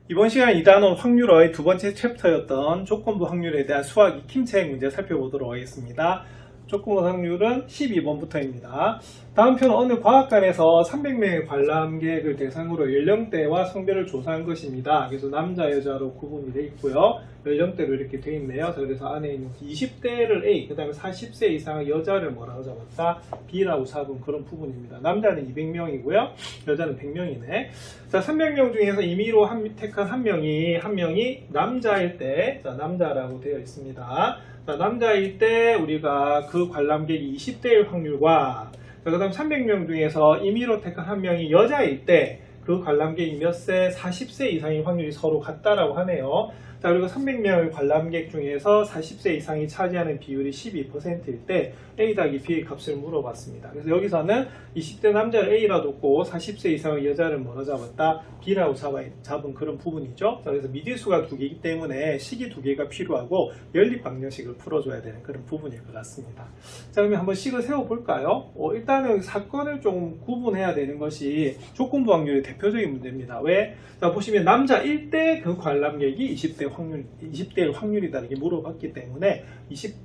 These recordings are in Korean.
이번 시간 2단원 확률의 두 번째 챕터였던 조건부 확률에 대한 수학 익힘책 문제 살펴보도록 하겠습니다. 조건부 확률은 12번부터입니다. 다음 편은 어느 과학관에서 300명의 관람객을 대상으로 연령대와 성별을 조사한 것입니다. 그래서 남자, 여자로 구분이 되어 있고요. 연령대로 이렇게 되어 있네요. 그래서 안에 있는 20대를 A, 그 다음에 40세 이상의 여자를 뭐라고 잡았다? B라고 잡은 그런 부분입니다. 남자는 200명이고요. 여자는 100명이네. 자, 300명 중에서 임의로 택한 한 명이 남자일 때, 자, 남자라고 되어 있습니다. 자, 남자일 때 우리가 그 관람객이 20대일 확률과 그 다음 300명 중에서 임의로 택한 한 명이 여자일 때 그 관람객이 몇 세? 40세 이상의 확률이 서로 같다라고 하네요. 자, 그리고 300명의 관람객 중에서 40세 이상이 차지하는 비율이 12%일 때 A 더하기 B의 값을 물어봤습니다. 그래서 여기서는 20대 남자를 A라고 뒀고 40세 이상의 여자를 뭐로 잡았다? B라고 잡은 그런 부분이죠. 자, 그래서 미지수가 두 개이기 때문에 식이 두 개가 필요하고 연립방정식을 풀어줘야 되는 그런 부분일 것 같습니다. 자, 그러면 한번 식을 세워볼까요? 일단은 사건을 좀 구분해야 되는 것이 조건부 확률의 대표적인 문제입니다. 왜? 자, 보시면 남자일 때 그 관람객이 20대일 확률이다 이렇게 물어봤기 때문에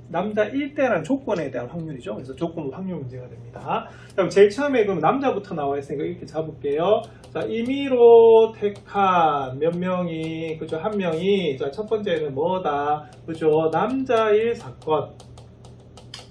남자일 때라는 조건에 대한 확률이죠. 그래서 조건부 확률 문제가 됩니다. 그럼 제일 처음에 그럼 남자부터 나와 있으니까 이렇게 잡을게요. 자, 임의로 택한 몇 명이, 그죠? 한 명이, 자, 첫 번째는 뭐다? 그죠? 남자일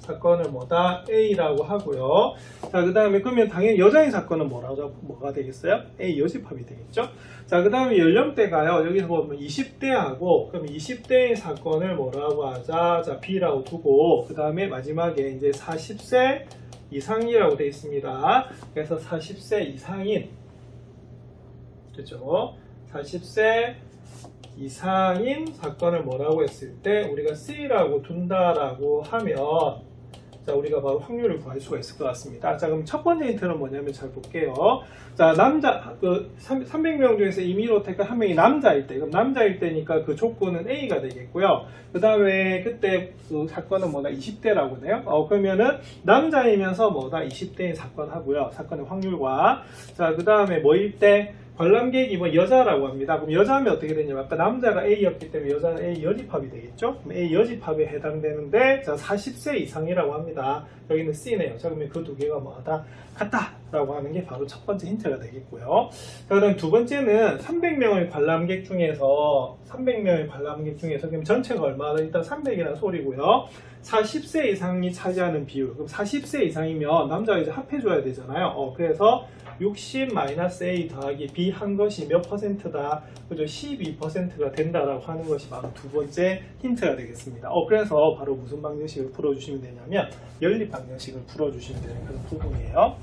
사건을 뭐다? A라고 하고요. 자, 그 다음에 그러면 당연히 여자인 사건은 뭐가 되겠어요? A 여집합이 되겠죠? 자, 그 다음에 연령대가요. 여기서 보면 20대하고, 그럼 20대인 사건을 뭐라고 하자? 자, B라고 두고, 그 다음에 마지막에 이제 40세 이상이라고 되어 있습니다. 그래서 40세 이상인, 그죠? 40세 이상인 사건을 뭐라고 했을 때 우리가 C라고 둔다라고 하면 자, 우리가 바로 확률을 구할 수가 있을 것 같습니다. 자, 그럼 첫 번째 힌트는 뭐냐면 잘 볼게요. 자, 300명 중에서 임의로 택한 한 명이 남자일 때, 그럼 남자일 때니까 그 조건은 A가 되겠고요. 그 다음에 그때 그 사건은 뭐다? 20대라고 하네요. 그러면은 남자이면서 뭐다? 20대인 사건 하고요. 사건의 확률과. 자, 그 다음에 뭐일 때? 관람객이 뭐 여자라고 합니다. 그럼 여자면 어떻게 되냐면 아까 남자가 A였기 때문에 여자는 A 여집합이 되겠죠? 그럼 A 여집합에 해당되는데 자, 40세 이상이라고 합니다. 여기는 C네요. 자, 그러면 그 두 개가 뭐하다? 같다! 라고 하는 게 바로 첫 번째 힌트가 되겠고요. 자, 그다음 두 번째는 300명의 관람객 중에서 그럼 전체가 얼마나? 일단 300이라는 소리고요. 40세 이상이 차지하는 비율. 그럼 40세 이상이면 남자가 이제 합해줘야 되잖아요. 그래서 60-A 더하기 B 한 것이 몇 퍼센트다? 그죠? 12%가 된다라고 하는 것이 바로 두 번째 힌트가 되겠습니다. 그래서 바로 무슨 방정식을 풀어주시면 되냐면 연립 방정식을 풀어주시면 되는 그런 부분이에요.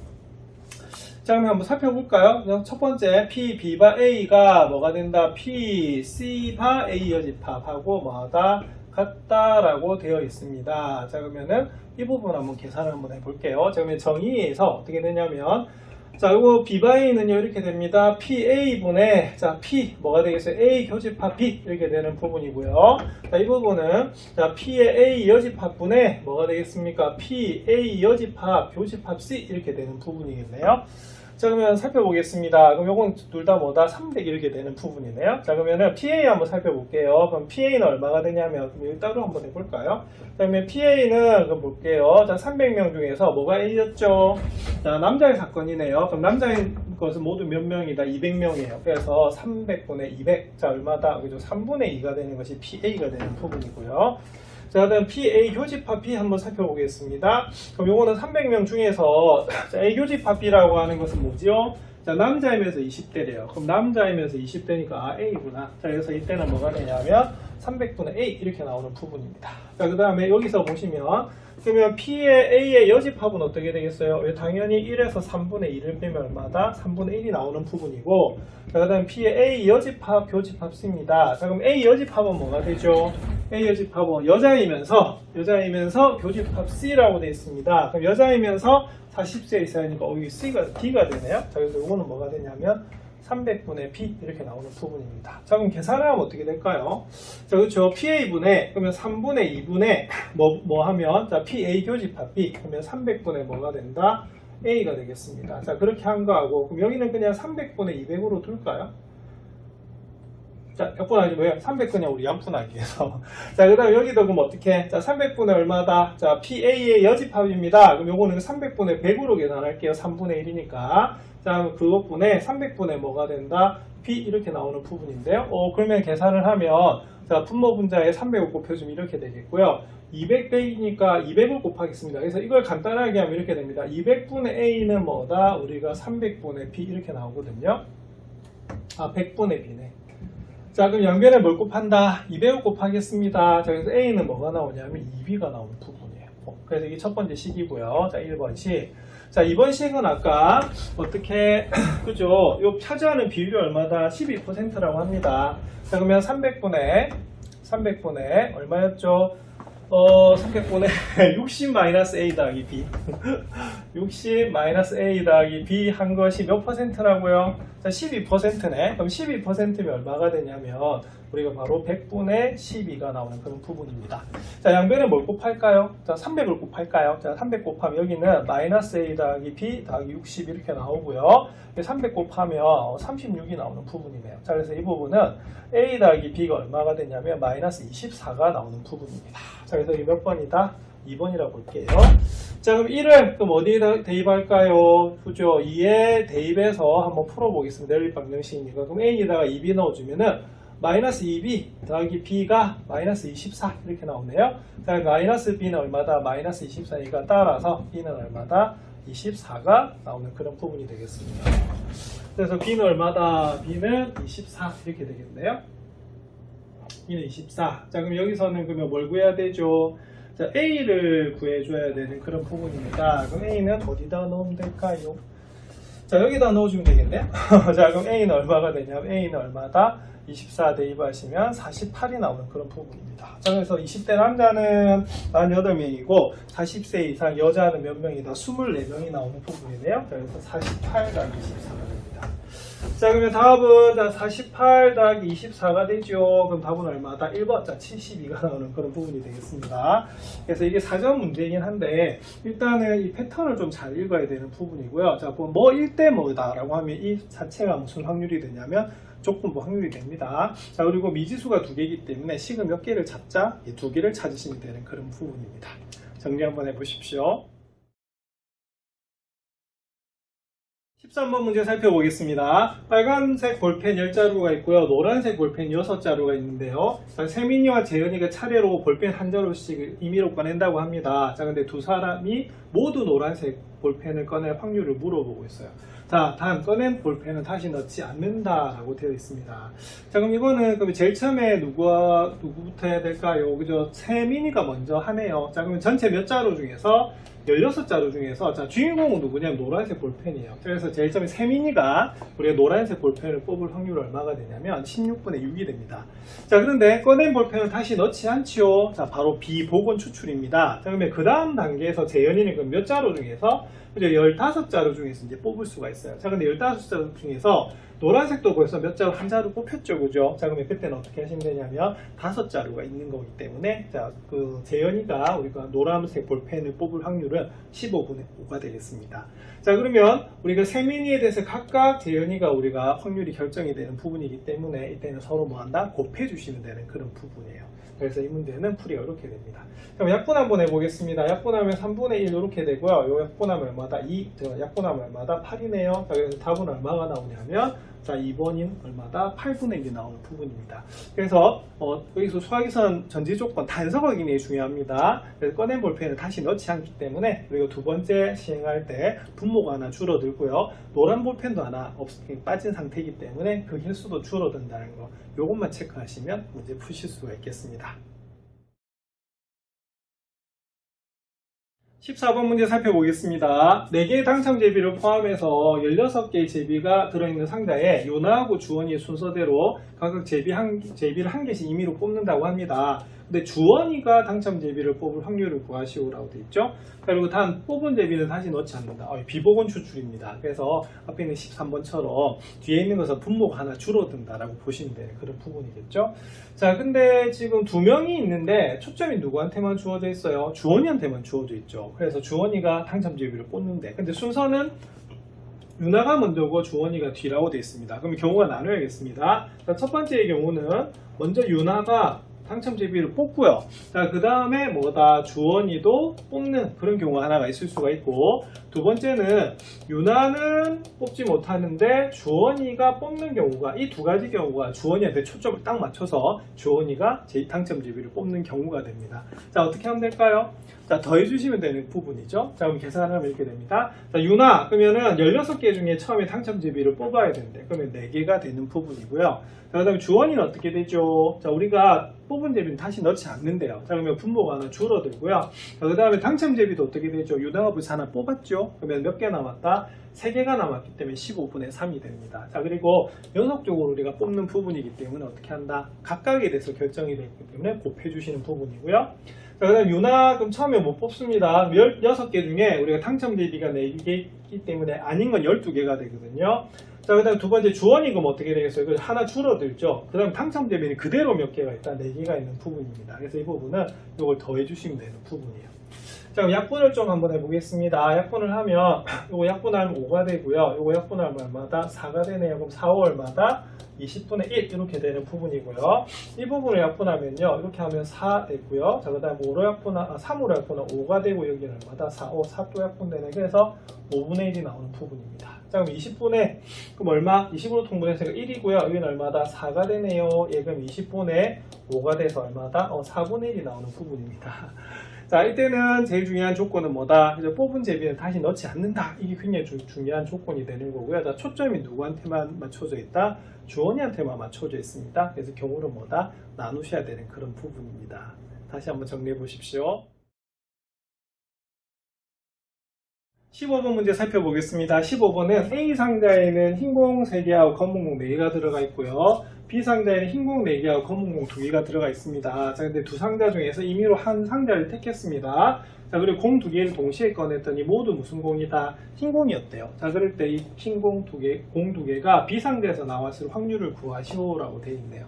자, 그럼 한번 살펴볼까요? 그냥 첫 번째 P, B바 A가 뭐가 된다? P, C바 A 여집합하고 뭐하다? 같다라고 되어 있습니다. 자, 그러면은 이 부분 한번 계산을 한번 해볼게요. 자, 그러면 정의에서 어떻게 되냐면 자, 이거 B바이는요, 이렇게 됩니다. PA분의, 자, P, 뭐가 되겠어요? A 교집합 B, 이렇게 되는 부분이고요. 자, 이 부분은, 자, P의 A 여집합분의, 뭐가 되겠습니까? PA 여집합, 교집합 C, 이렇게 되는 부분이겠네요. 자, 그러면 살펴보겠습니다. 그럼 요건 둘 다 뭐다? 300 이렇게 되는 부분이네요. 자, 그러면은 PA 한번 살펴볼게요. 그럼 PA는 얼마가 되냐면, 그럼 여기 따로 한번 해볼까요? 그러면 PA는, 그럼 볼게요. 자, 300명 중에서 뭐가 A였죠? 자, 남자의 사건이네요. 그럼 남자인 것은 모두 몇 명이다? 200명이에요. 그래서 300분의 200. 자, 얼마다? 그죠? 3분의 2가 되는 것이 PA가 되는 부분이고요. 자, 그다음 PA 교집합 B 한번 살펴보겠습니다. 그럼 요거는 300명 중에서 자, A 교집합 B라고 하는 것은 뭐지요? 자, 남자이면서 20대래요. 그럼 남자이면서 20대니까 A구나. 자, 그래서 이때는 뭐가 되냐면 300분의 A 이렇게 나오는 부분입니다. 자, 그 다음에 여기서 보시면 그러면 P의 A의 여집합은 어떻게 되겠어요? 당연히 1에서 3분의 2를 빼면 얼마다? 3분의 1이 나오는 부분이고 자, 그 다음 P의 A 여집합, 교집합 C입니다. 자, 그럼 A 여집합은 뭐가 되죠? A 여집합은 여자이면서 교집합 C라고 되어 있습니다. 그럼 여자이면서 40세 이상이니까 여기 D가 되네요. 자, 그래서 이거는 뭐가 되냐면 300분의 P 이렇게 나오는 부분입니다. 자, 그럼 계산을 하면 어떻게 될까요? 자, 그렇죠. PA분의 그러면 3분의 2분의 뭐 하면 자, PA 교집합 B 그러면 300분의 뭐가 된다? A가 되겠습니다. 자, 그렇게 한 거하고 그럼 여기는 그냥 300분의 200으로 둘까요? 자, 약분하기 뭐예요? 300그냥 우리 약분하기 위해서. 자, 그 다음에 여기도 그럼 어떻게? 자, 300분의 얼마다? 자, PA의 여집합입니다. 그럼 요거는 300분의 100으로 계산할게요. 3분의 1이니까. 자, 그것분의 300분의 뭐가 된다? P 이렇게 나오는 부분인데요. 그러면 계산을 하면, 자, 분모 분자에 300을 곱해주면 이렇게 되겠고요. 200배이니까 200을 곱하겠습니다. 그래서 이걸 간단하게 하면 이렇게 됩니다. 200분의 A는 뭐다? 우리가 300분의 B 이렇게 나오거든요. 100분의 B네. 자, 그럼 양변에 뭘 곱한다? 200을 곱하겠습니다. 자, 그래서 A는 뭐가 나오냐면 2B가 나오는 부분이에요. 그래서 이게 첫 번째 식이고요. 자, 1번 식. 자, 2번 식은 아까 어떻게, 그죠? 요 차지하는 비율이 얼마다? 12%라고 합니다. 자, 그러면 300분의 얼마였죠? 300분의 60-A 더하기 B 60-A 더하기 B 한 것이 몇 퍼센트라고요? 자, 12%네. 그럼 12%면 얼마가 되냐면 우리가 바로 100분의 12가 나오는 그런 부분입니다. 자, 양변에 뭘 곱할까요? 자, 300을 곱할까요? 자, 300 곱하면 여기는 -A 더하기 B 더하기 60 이렇게 나오고요. 300 곱하면 36이 나오는 부분이네요. 자, 그래서 이 부분은 A 더하기 B가 얼마가 되냐면 -24가 나오는 부분입니다. 자, 그래서 이게 몇 번이다? 2번이라고 볼게요. 자, 그럼 1을 그럼 어디에다 대입할까요? 그죠? 2에 대입해서 한번 풀어보겠습니다. 연립방정식이니까. 그럼 A에다가 2B 넣어주면은 -2B 더하기 B가 -24 이렇게 나오네요. 자, -B는 얼마다? -24니까 따라서 B는 얼마다? 24가 나오는 그런 부분이 되겠습니다. 그래서 B는 얼마다? B는 24 이렇게 되겠네요. B는 24. 자, 그럼 여기서는 그러면 뭘 구해야 되죠? 자, A를 구해줘야 되는 그런 부분입니다. 그럼 A는 어디다 넣으면 될까요? 자, 여기다 넣어주면 되겠네요. 자, 그럼 A는 얼마가 되냐면 A는 얼마다? 24 대입하시면 48이 나오는 그런 부분입니다. 자, 그래서 20대 남자는 48명이고 40세 이상 여자는 몇 명이다? 24명이 나오는 부분이네요. 자, 그래서 48 더하기 24가 됩니다. 자, 그러면 답은 48 더하기 24가 되죠. 그럼 답은 얼마다? 1번. 자, 72가 나오는 그런 부분이 되겠습니다. 그래서 이게 사전 문제이긴 한데 일단은 이 패턴을 좀 잘 읽어야 되는 부분이고요. 자, 뭐 1대 뭐다라고 하면 이 자체가 무슨 확률이 되냐면 조건부 확률이 됩니다. 자, 그리고 미지수가 2개이기 때문에 식을 몇 개를 찾자? 이 2개를 찾으시면 되는 그런 부분입니다. 정리 한번 해보십시오. 13번 문제 살펴보겠습니다. 빨간색 볼펜 10자루가 있고요. 노란색 볼펜 6자루가 있는데요. 자, 세민이와 재현이가 차례로 볼펜 한 자루씩 임의로 꺼낸다고 합니다. 자, 근데 두 사람이 모두 노란색 볼펜을 꺼낼 확률을 물어보고 있어요. 자, 단 꺼낸 볼펜은 다시 넣지 않는다라고 되어 있습니다. 자, 그럼 이거는 그럼 제일 처음에 누구부터 해야 될까요? 그죠? 세민이가 먼저 하네요. 자, 그러면 전체 몇 자루 중에서 16자루 중에서 자, 주인공은 누구냐면 노란색 볼펜이에요. 그래서 제일 처음에 세민이가 우리가 노란색 볼펜을 뽑을 확률이 얼마가 되냐면 16분의 6이 됩니다. 자, 그런데 꺼낸 볼펜을 다시 넣지 않지요. 자, 바로 비복원 추출입니다. 자, 그러면 그 다음 단계에서 재현이는 그럼 몇 자루 중에서 그죠? 15자루 중에서 이제 뽑을 수가 있어요. 자, 근데 15자루 중에서 노란색도 벌써 몇 자루 한 자루 뽑혔죠, 그죠? 자, 그러면 그때는 어떻게 하시면 되냐면 5자루가 있는 거기 때문에 자, 그 재현이가 우리가 노란색 볼펜을 뽑을 확률은 15분의 5가 되겠습니다. 자, 그러면 우리가 세민이에 대해서 각각 재현이가 우리가 확률이 결정이 되는 부분이기 때문에 이때는 서로 뭐한다? 곱해주시면 되는 그런 부분이에요. 그래서 이 문제는 풀이가 이렇게 됩니다. 그럼 약분 한번 해보겠습니다. 약분하면 3분의 1 이렇게 되고요. 요 약분하면 얼마다? 약분하면 얼마다? 8이네요. 자, 그래서 답은 얼마가 나오냐면 자, 2번인 얼마다? 8분의 1이 나오는 부분입니다. 그래서 여기서 수학에선 전제조건 단서 확인이 중요합니다. 그래서 꺼낸 볼펜을 다시 넣지 않기 때문에 그리고 두 번째 시행할 때 분모가 하나 줄어들고요. 노란 볼펜도 하나 빠진 상태이기 때문에 그 힐수도 줄어든다는 거 요것만 체크하시면 문제 푸실 수가 있겠습니다. 14번 문제 살펴보겠습니다. 4개의 당첨 제비를 포함해서 16개의 제비가 들어있는 상자에 요나하고 주원이의 순서대로 각각 제비를 한 개씩 임의로 뽑는다고 합니다. 근데 주원이가 당첨 제비를 뽑을 확률을 구하시오라고 되어 있죠. 그리고 단 뽑은 제비는 다시 넣지 않는다. 비복원 추출입니다. 그래서 앞에 있는 13번처럼 뒤에 있는 것은 분모가 하나 줄어든다라고 보시면 되는 그런 부분이겠죠. 자, 근데 지금 2명이 있는데 초점이 누구한테만 주어져 있어요? 주원이한테만 주어져 있죠. 그래서 주원이가 당첨 제비를 뽑는데 근데 순서는 유나가 먼저고 주원이가 뒤라고 되어 있습니다. 그럼 경우가 나눠야겠습니다. 자, 첫 번째의 경우는 먼저 유나가 당첨제비를 뽑고요. 자, 그 다음에 뭐다 주원이도 뽑는 그런 경우가 하나가 있을 수가 있고, 두 번째는 유나는 뽑지 못하는데 주원이가 뽑는 경우가, 이 두 가지 경우가 주원이한테 초점을 딱 맞춰서 주원이가 당첨제비를 뽑는 경우가 됩니다. 자, 어떻게 하면 될까요? 자, 더해주시면 되는 부분이죠. 자, 그럼 계산을 하면 이렇게 됩니다. 자, 유나, 그러면은 16개 중에 처음에 당첨제비를 뽑아야 되는데, 그러면 4개가 되는 부분이고요. 자, 그 다음에 주원이는 어떻게 되죠? 자, 우리가 뽑은 제비는 다시 넣지 않는데요. 자, 그러면 분모가 하나 줄어들고요. 자, 그 다음에 당첨제비도 어떻게 되죠? 유나가 벌써 하나 뽑았죠? 그러면 몇 개 남았다? 3개가 남았기 때문에 15분의 3이 됩니다. 자, 그리고 연속적으로 우리가 뽑는 부분이기 때문에 어떻게 한다? 각각에 대해서 결정이 되기 때문에 곱해주시는 부분이고요. 자, 그 다음 유나, 그럼 처음에 못 뽑습니다. 16개 중에 우리가 당첨제비가 4개이기 때문에 아닌 건 12개가 되거든요. 자, 그 다음 두 번째 주원이 그럼 어떻게 되겠어요? 그 하나 줄어들죠. 그 다음 당첨제비는 그대로 몇 개가 있다? 4개가 있는 부분입니다. 그래서 이 부분은 이걸 더해주시면 되는 부분이에요. 자, 그럼 약분을 좀 한번 해보겠습니다. 약분을 하면 이거 약분하면 5가 되고요. 이거 약분하면 얼마다? 4가 되네요. 그럼 4, 5 얼마다? 20분의 1 이렇게 되는 부분이고요. 이 부분을 약분하면요. 이렇게 하면 4 됐고요. 자, 그 다음 3으로 약분하면 5가 되고 여기는 얼마다? 4, 5, 4 또 약분되네. 그래서 5분의 1이 나오는 부분입니다. 자, 그럼 20분의 그럼 얼마? 20으로 통분해서 1이고요. 여기는 얼마다? 4가 되네요. 예, 그럼 20분의 5가 돼서 얼마다? 4분의 1이 나오는 부분입니다. 자, 이때는 제일 중요한 조건은 뭐다? 이제 뽑은 제비는 다시 넣지 않는다. 이게 굉장히 중요한 조건이 되는 거고요. 자, 초점이 누구한테만 맞춰져 있다? 주원이한테만 맞춰져 있습니다. 그래서 경우를 뭐다? 나누셔야 되는 그런 부분입니다. 다시 한번 정리해 보십시오. 15번 문제 살펴보겠습니다. 15번은 A 상자에는 흰공 3개하고 검은공 4개가 들어가 있고요. B 상자에는 흰공 4개하고 검은공 2개가 들어가 있습니다. 자, 근데 두 상자 중에서 임의로 한 상자를 택했습니다. 자, 그리고 공 2개를 동시에 꺼냈더니 모두 무슨 공이다? 흰공이었대요. 자, 그럴 때 이 흰공 2개, 공 2개가 B 상자에서 나왔을 확률을 구하시오라고 되어 있네요.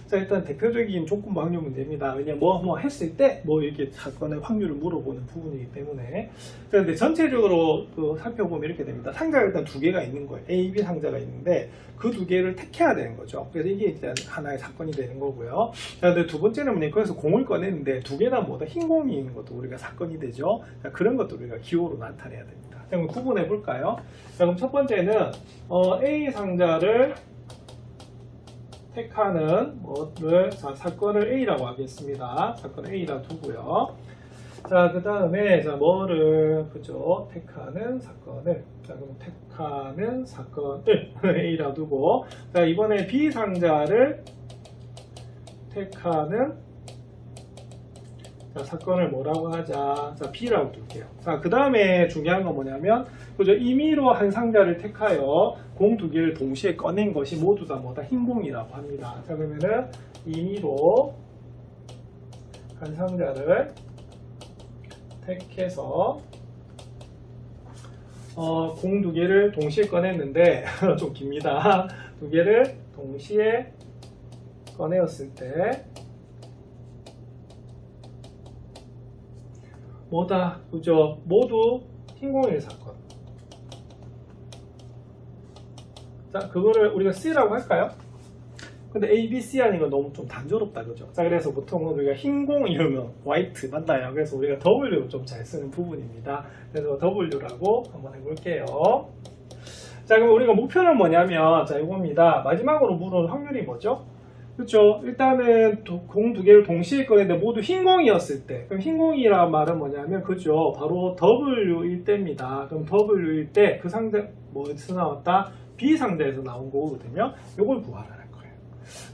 자, 일단 대표적인 조건부 확률 문제입니다. 왜냐면 뭐 했을 때 이렇게 사건의 확률을 물어보는 부분이기 때문에. 그런데 전체적으로 살펴보면 이렇게 됩니다. 상자가 일단 2개가 있는 거예요. A, B 상자가 있는데 그 2개를 택해야 되는 거죠. 그래서 이게 일단 하나의 사건이 되는 거고요. 자, 근데 두 번째는 뭐냐, 거기서 공을 꺼냈는데 2개나 뭐다 흰 공이 있는 것도 우리가 사건이 되죠. 자, 그런 것도 우리가 기호로 나타내야 됩니다. 자, 그럼 구분해 볼까요? 자, 그럼 첫 번째는 A 상자를 택하는 뭐를, 자, 사건을 A라고 하겠습니다. 사건 A라 두고요. 자, 그 다음에, 자, 뭐를, 그죠? 택하는 사건을, 자, 그럼 택하는 사건을 A라 두고, 자, 이번에 B 상자를 택하는, 자, 사건을 뭐라고 하자? 자, B라고 둘게요. 자, 그 다음에 중요한 건 뭐냐면, 그죠? 임의로 한 상자를 택하여 공 2개를 동시에 꺼낸 것이 모두 다 뭐다? 흰공이라고 합니다. 자, 그러면은 임의로 한 상자를 택해서 공 2개를 동시에 꺼냈는데 좀 깁니다. 2개를 동시에 꺼내었을 때 뭐다? 그죠? 모두 흰공일 사건. 자, 그거를 우리가 C라고 할까요? 근데 A, B, C 하는 건 너무 좀 단조롭다, 그죠? 자, 그래서 보통은 우리가 흰공 이러면 화이트 맞나요? 그래서 우리가 W를 좀 잘 쓰는 부분입니다. 그래서 W라고 한번 해볼게요. 자, 그럼 우리가 목표는 뭐냐면, 자, 이겁니다. 마지막으로 물은 확률이 뭐죠? 그렇죠. 일단은 공 2개를 동시에 꺼냈는데 모두 흰공이었을 때, 그럼 흰공이라는 말은 뭐냐면, 그죠? 바로 W일 때입니다. 그럼 W일 때 그 상대 뭐에서 나왔다? B 상자에서 나온 거거든요. 요걸 구하라는 거예요.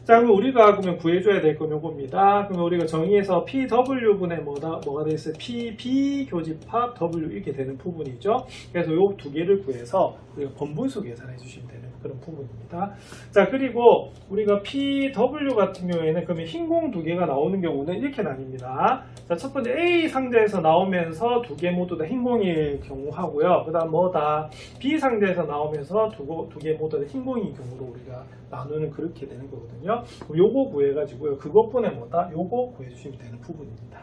자, 그럼 우리가 그러면 구해줘야 될 건 요겁니다. 그러면 우리가 정의해서 PW분의 뭐가 되겠어요? PB 교집합 W 이렇게 되는 부분이죠. 그래서 요 2개를 구해서 우리가 번분수 계산해 주시면 되는 그런 부분입니다. 자, 그리고 우리가 PW 같은 경우에는 그러면 흰공 2개가 나오는 경우는 이렇게 나뉩니다. 자, 첫 번째 A 상자에서 나오면서 2개 모두 다 흰공일 경우 하고요. 그 다음 뭐다? B 상자에서 나오면서 2개 모두 다 흰공인 경우로 우리가 나누는 그렇게 되는 거거든요. 요거 구해가지고요. 그것분에 뭐다? 요거 구해주시면 되는 부분입니다.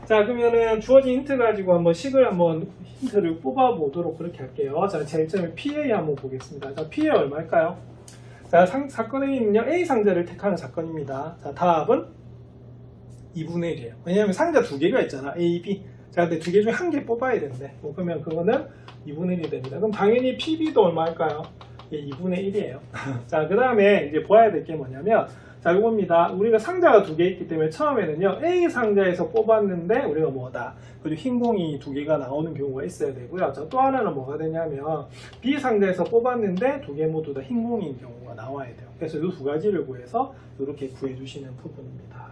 자, 그러면은 주어진 힌트 가지고 한번 식을 한번 힌트를 뽑아보도록 그렇게 할게요. 자, 제일 처음에 PA 한번 보겠습니다. 자, PA 얼마일까요? 자, 사건 A는요, A 상자를 택하는 사건입니다. 자, 답은 2분의 1이에요. 왜냐하면 상자 두 개가 있잖아. A, B. 자, 근데 두 개 중에 한 개 뽑아야 되는데. 그러면 그거는 2분의 1이 됩니다. 그럼 당연히 PB도 얼마일까요? 예, 2분의 1이에요. 자, 그 다음에 이제 봐야 될 게 뭐냐면, 자, 요겁니다. 우리가 상자가 두 개 있기 때문에 처음에는요, A 상자에서 뽑았는데, 우리가 뭐다? 그리고 흰 공이 두 개가 나오는 경우가 있어야 되고요. 자, 또 하나는 뭐가 되냐면, B 상자에서 뽑았는데, 두 개 모두 다 흰 공인 경우가 나와야 돼요. 그래서 이 두 가지를 구해서 이렇게 구해주시는 부분입니다.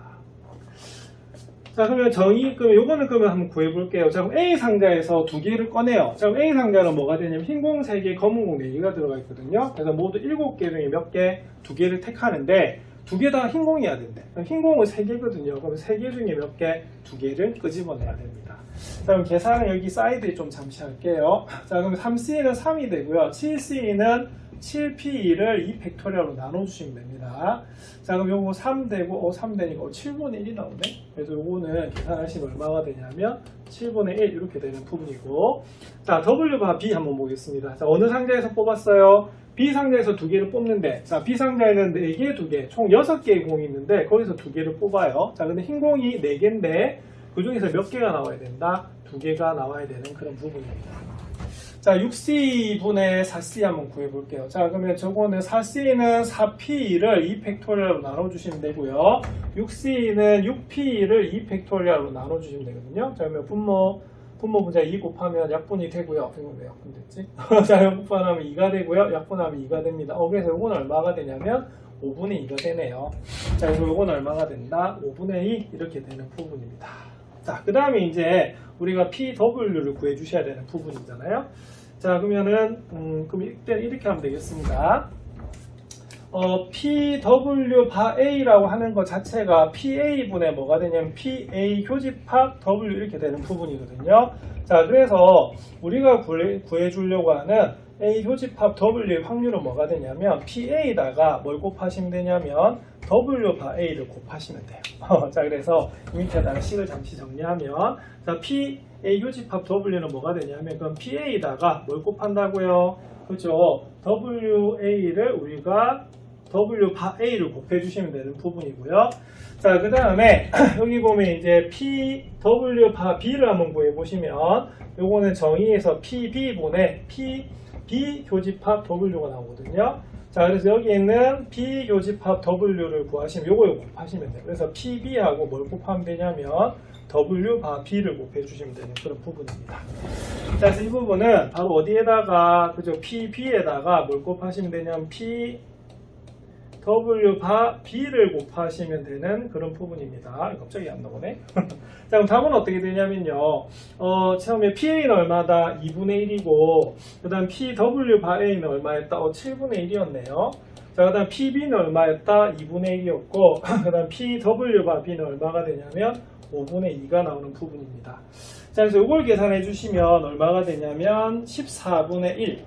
자, 그러면 요거는 그러면 한번 구해볼게요. 자, 그럼 A 상자에서 두 개를 꺼내요. 자, 그럼 A 상자는 뭐가 되냐면, 흰 공 3개, 검은 공 4개가 들어가 있거든요. 그래서 모두 7개 중에 몇 개? 2개를 택하는데, 두 개 다 흰 공이어야 된대. 흰 공은 3개거든요. 그럼 3개 중에 몇 개? 2개를 끄집어내야 됩니다. 자, 그럼 계산은 여기 사이드에 좀 잠시 할게요. 자, 그럼 3C는 3이 되고요. 7C는 7P2를 2팩토리얼로 나눠주시면 됩니다. 자, 그럼 요거 3 되고, 3 되니까 7분의 1이 나오네? 그래서 요거는 계산하시면 얼마가 되냐면, 7분의 1 이렇게 되는 부분이고, 자, W바 B 한번 보겠습니다. 자, 어느 상자에서 뽑았어요? B 상자에서 두 개를 뽑는데, 자, B 상자에는 4개, 2개, 총 6개의 공이 있는데, 거기서 두 개를 뽑아요. 자, 근데 흰 공이 4개인데, 그 중에서 몇 개가 나와야 된다? 2개가 나와야 되는 그런 부분입니다. 자, 6C분의 4C 한번 구해볼게요. 자, 그러면 저거는 4C는 4P2를 2팩토리얼로 나눠주시면 되고요. 6C는 6P2를 2팩토리얼로 나눠주시면 되거든요. 자, 그러면 분모 분자 2 곱하면 약분이 되고요. 이건 왜 약분 됐지? 자, 약분하면 2가 되고요. 약분하면 2가 됩니다. 그래서 이건 얼마가 되냐면 5분의 2가 되네요. 자, 그리고 이건 얼마가 된다? 5분의 2 이렇게 되는 부분입니다. 자, 그 다음에 이제 우리가 PW를 구해주셔야 되는 부분이잖아요. 자, 그러면은 그럼 이때 이렇게 하면 되겠습니다. PW 바 A라고 하는 것 자체가 PA분의 뭐가 되냐면 PA 교집합 W 이렇게 되는 부분이거든요. 자, 그래서 우리가 구해주려고 하는 A 교집합 W의 확률은 뭐가 되냐면 PA에다가 뭘 곱하시면 되냐면 W 바 A를 곱하시면 돼요. 자, 그래서 이 밑에다가 식을 잠시 정리하면, 자, PA 교집합 W는 뭐가 되냐면 그럼 PA에다가 뭘 곱한다고요? 그렇죠? WA를 우리가 W 바 A를 곱해주시면 되는 부분이고요. 자, 그 다음에 여기 보면 이제 PW 바 B를 한번 구해보시면 요거는 정의에서 PB분의 B 교집합 W가 나오거든요. 자, 그래서 여기 있는 B 교집합 W를 구하시면 요거 곱하시면 돼요. 그래서 PB하고 뭘 곱하면 되냐면 W 바 B를 곱해주시면 되는 그런 부분입니다. 자, 그래서 이 부분은 바로 어디에다가, 그죠? PB에다가 뭘 곱하시면 되냐면 W 바 B를 곱하시면 되는 그런 부분입니다. 갑자기 안 나오네. 자, 그럼 답은 어떻게 되냐면요. 처음에 PA는 얼마다? 2분의 1이고, 그 다음 PW 바 A는 얼마였다? 7분의 1이었네요. 자, 그 다음 PB는 얼마였다? 2분의 1이었고, 그 다음 PW 바 B는 얼마가 되냐면 5분의 2가 나오는 부분입니다. 자, 그래서 이걸 계산해 주시면 얼마가 되냐면 14분의 1.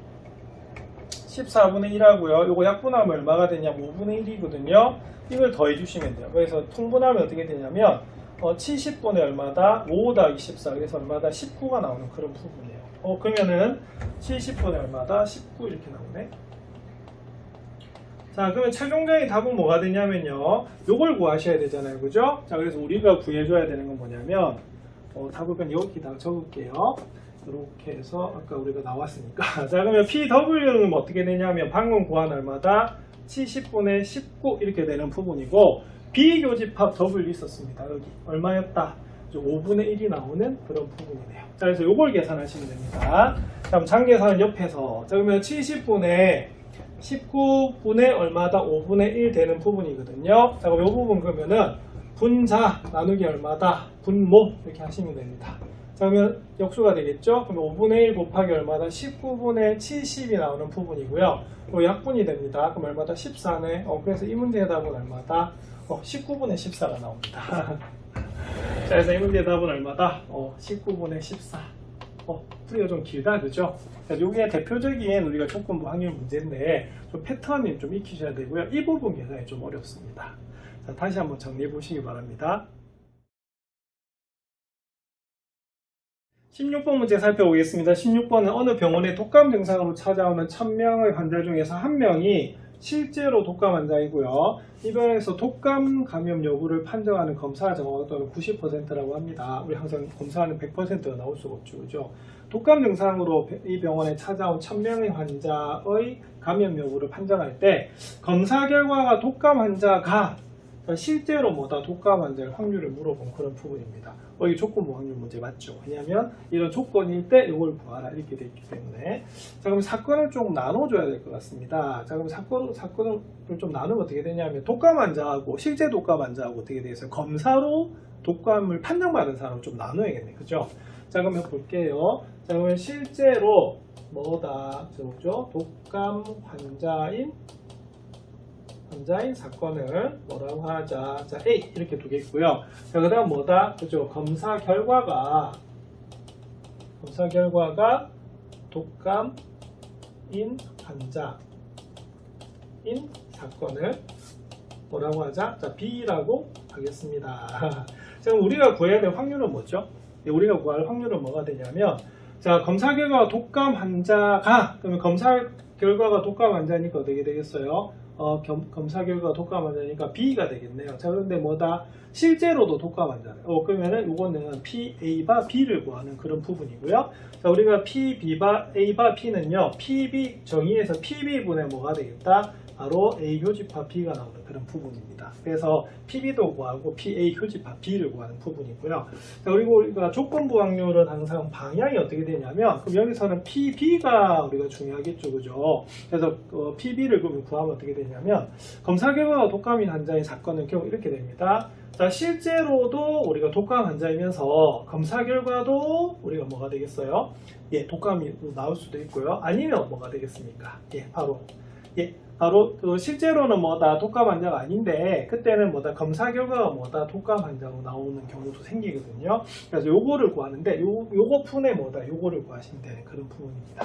14분의 1하고요. 요거 약분하면 얼마가 되냐면 5분의 1이거든요. 이걸 더해 주시면 돼요. 그래서 통분하면 어떻게 되냐면 70분의 얼마다? 5 더하기 14. 그래서 얼마다? 19가 나오는 그런 부분이에요. 그러면은 70분의 얼마다? 19 이렇게 나오네. 자, 그러면 최종적인 답은 뭐가 되냐면요. 요걸 구하셔야 되잖아요. 그죠? 자, 그래서 우리가 구해줘야 되는 건 뭐냐면 답을 그냥 여기다가 적을게요. 이렇게 해서 아까 우리가 나왔으니까. 자, 그러면 PW는 어떻게 되냐면 방금 구한 얼마다? 70분의 19 이렇게 되는 부분이고, 비교집합 W 있었습니다. 여기 얼마였다? 5분의 1이 나오는 그런 부분이네요. 자, 그래서 요걸 계산하시면 됩니다. 자, 그럼 장계산은 옆에서. 자, 그러면 70분의 19분의 얼마다? 5분의 1 되는 부분이거든요. 자, 그럼 요 부분 그러면은 분자 나누기 얼마다? 분모 이렇게 하시면 됩니다. 자, 그러면 역수가 되겠죠? 그러면 5분의 1 곱하기 얼마다? 19분의 70이 나오는 부분이고요. 또 약분이 됩니다. 그럼 얼마다? 14네. 그래서 이 문제의 답은 얼마다? 19분의 14가 나옵니다. 자, 그래서 이 문제의 답은 얼마다? 19분의 14. 풀이가 좀 길다, 그죠? 자, 요게 대표적인 우리가 조건부 확률 문제인데, 좀 패턴이 좀 익히셔야 되고요. 이 부분 계산이 좀 어렵습니다. 자, 다시 한번 정리해 보시기 바랍니다. 16번 문제 살펴보겠습니다. 16번은 어느 병원에 독감 증상으로 찾아오는 1000명의 환자 중에서 1명이 실제로 독감 환자이고요. 이 병원에서 독감 감염 여부를 판정하는 검사 정확도는 90%라고 합니다. 우리 항상 검사하는 100%가 나올 수가 없죠. 그죠? 독감 증상으로 이 병원에 찾아온 1000명의 환자의 감염 여부를 판정할 때 검사 결과가 독감 환자가 실제로 뭐다 독감 환자의 확률을 물어본 그런 부분입니다. 이 조건부 확률 문제 맞죠? 왜냐하면 이런 조건일 때 이걸 구하라 이렇게 되어 있기 때문에. 자, 그럼 사건을 좀 나눠줘야 될 것 같습니다. 자, 그럼 사건을 좀 나누면 어떻게 되냐면 독감 환자하고 실제 독감 환자하고 어떻게 되어 있어요? 검사로 독감을 판정받은 사람을 좀 나눠야겠네, 그죠? 자, 그러면 볼게요. 자, 그러면 실제로 뭐다, 그죠? 독감 환자인 사건을 뭐라고 하자. 자, A 이렇게 두겠고요. 자, 그 다음 뭐다? 그죠? 검사 결과가 독감인 환자인 사건을 뭐라고 하자? 자, B라고 하겠습니다. 자, 그럼 우리가 구해야 될 확률은 뭐죠? 우리가 구할 확률은 뭐가 되냐면, 자, 검사 결과가 독감 환자가, 그러면 검사 결과가 독감 환자니까 어떻게 되겠어요? 검사 결과가 독감 환자니까 B가 되겠네요. 자, 그런데 뭐다? 실제로도 독감 환자예요. 그러면은 이거는 PA바 B를 구하는 그런 부분이고요. 자, 우리가 PB바 A바 B는요, PB 정의에서 PB분의 뭐가 되겠다? 바로 A 교집합 B가 나오는 그런 부분입니다. 그래서 PB도 구하고 PA 교집합 B를 구하는 부분이고요. 자, 그리고 우리가 조건부 확률은 항상 방향이 어떻게 되냐면, 그럼 여기서는 PB가 우리가 중요하겠죠, 그죠? 그래서 PB를 그러면 구하면 어떻게 되냐면, 검사 결과가 독감인 환자의 사건은 결국 이렇게 됩니다. 자, 실제로도 우리가 독감 환자이면서 검사 결과도 우리가 뭐가 되겠어요? 예, 독감이 나올 수도 있고요. 아니면 뭐가 되겠습니까? 바로 실제로는 뭐다 독감 환자가 아닌데 그때는 뭐다 검사 결과가 뭐다 독감 환자로 나오는 경우도 생기거든요. 그래서 요거를 구하는데 요거 푼에 뭐다 요거를 구하시면 되는 그런 부분입니다.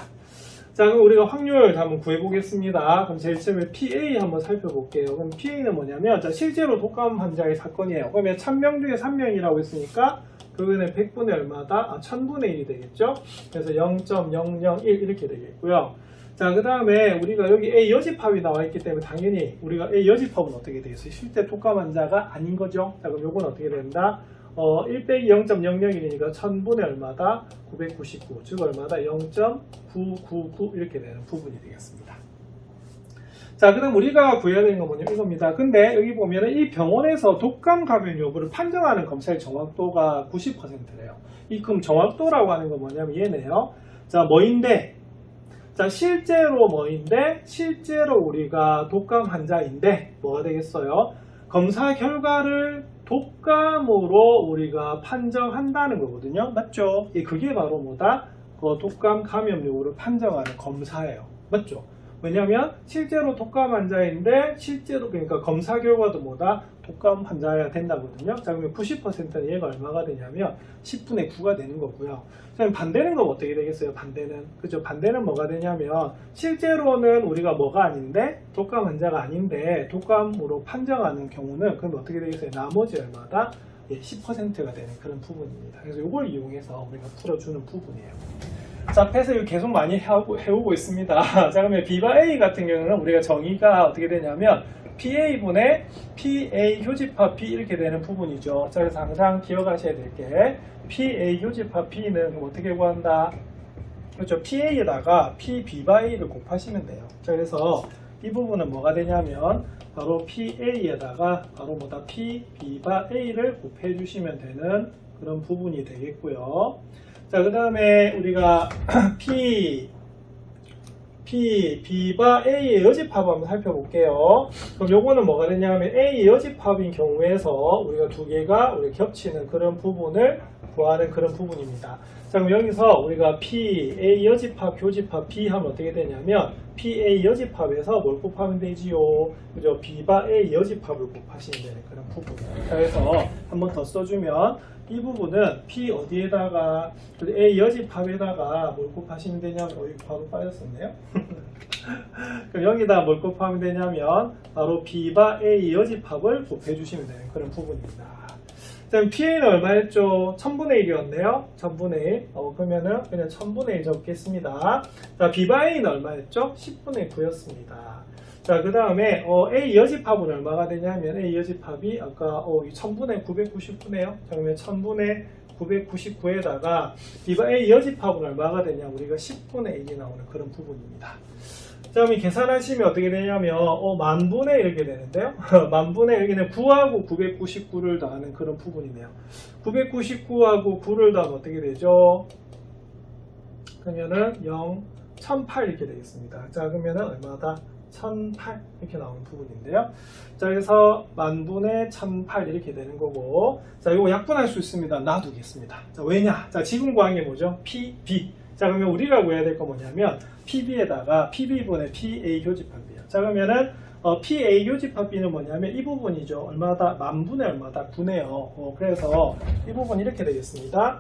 자, 그럼 우리가 확률 한번 구해보겠습니다. 그럼 제일 처음에 PA 한번 살펴볼게요. 그럼 PA는 뭐냐면, 자, 실제로 독감 환자의 사건이에요. 그러면 1000명 중에 3명이라고 했으니까 그거는 100분의 얼마다? 1000분의 1이 되겠죠? 그래서 0.001 이렇게 되겠고요. 자, 그 다음에 우리가 여기 A 여집합이 나와 있기 때문에 당연히 우리가 A 여집합은 어떻게 되겠어요? 실제 독감 환자가 아닌 거죠? 자, 그럼 요건 어떻게 된다? 1 빼기 0.001이니까 1000분의 얼마다? 999. 즉 얼마다? 0.999 이렇게 되는 부분이 되겠습니다. 자, 그 다음 우리가 구해야 되는 건 뭐냐면 이겁니다. 근데 여기 보면은 이 병원에서 독감 감염 여부를 판정하는 검사의 정확도가 90%래요. 이 그럼 정확도라고 하는 건 뭐냐면 얘네요. 자, 뭐인데? 자, 실제로 뭐인데? 실제로 우리가 독감 환자인데 뭐가 되겠어요? 검사 결과를 독감으로 우리가 판정한다는 거거든요. 맞죠? 그게 바로 뭐다? 독감 감염 여부를 판정하는 검사예요. 맞죠? 왜냐면 실제로 독감 환자인데 실제로 그러니까 검사 결과도 뭐다? 독감 환자여야 된다거든요. 자, 그러면 90%는 얘가 얼마가 되냐면 10분의 9가 되는 거고요. 자, 반대는 건 어떻게 되겠어요? 반대는. 그죠? 반대는 뭐가 되냐면 실제로는 우리가 뭐가 아닌데 독감 환자가 아닌데 독감으로 판정하는 경우는 그럼 어떻게 되겠어요? 나머지 얼마다? 10%가 되는 그런 부분입니다. 그래서 이걸 이용해서 우리가 풀어주는 부분이에요. 자, 앞에서 계속 많이 해오고 있습니다. 자, 그러면 B바 A 같은 경우는 우리가 정의가 어떻게 되냐면 PA분의 PA 교집합 B 이렇게 되는 부분이죠. 자, 그래서 항상 기억하셔야 될 게 PA 교집합 B는 어떻게 구한다? 그렇죠. PA에다가 PB바 A를 곱하시면 돼요. 자, 그래서 이 부분은 뭐가 되냐면 바로 PA에다가 바로 뭐다? PB바 A를 곱해 주시면 되는 그런 부분이 되겠고요. 자, 그 다음에 우리가 B바 A의 여집합 한번 살펴볼게요. 그럼 요거는 뭐가 되냐면 A의 여집합인 경우에서 우리가 두 개가 겹치는 그런 부분을 구하는 그런 부분입니다. 자, 그럼 여기서 우리가 PA 여집합, 교집합 B 하면 어떻게 되냐면 PA 여집합에서 뭘 곱하면 되지요? 그죠? B바 A 여집합을 곱하시면 되는 그런 부분입니다. 자, 그래서 한번 더 써주면 이 부분은 P 어디에다가 A 여집합에다가 뭘 곱하시면 되냐면 여기 바로 빠졌었네요. 그럼 여기다 뭘 곱하면 되냐면 바로 B바 A 여집합을 곱해주시면 되는 그런 부분입니다. 그다음 PA는 얼마였죠? 1000분의 1이었네요. 1000분의 1. 그러면은 그냥 1000분의 1 적겠습니다. 자, B바이는 얼마였죠? 10분의 9였습니다. 자, 그 다음에 A 여집합은 얼마가 되냐면 A 여집합이 아까 1000분의 999네요. 자, 그러면 1000분의 999에다가 A 여집합은 얼마가 되냐? 우리가 10분의 1이 나오는 그런 부분입니다. 자, 그럼 계산하시면 어떻게 되냐면 만분의 이렇게 되는데요. 만분의 여기는 9하고 999를 더하는 그런 부분이네요. 999하고 9를 더하면 어떻게 되죠? 그러면은 1008 이렇게 되겠습니다. 자, 그러면은 얼마다? 1008 이렇게 나오는 부분인데요. 자, 그래서 만분의 1008 이렇게 되는 거고, 자, 이거 약분할 수 있습니다. 놔두겠습니다. 자, 왜냐? 자, 지금 구한 게 뭐죠? PB. 자, 그러면 우리가 구해야 될 거 뭐냐면 PB에다가 PB분의 PA 교집합이에요. 자, 그러면은 PA 교집합비는 뭐냐면 이 부분이죠. 얼마다? 만분의 얼마다? 9네요. 그래서 이 부분 이렇게 되겠습니다.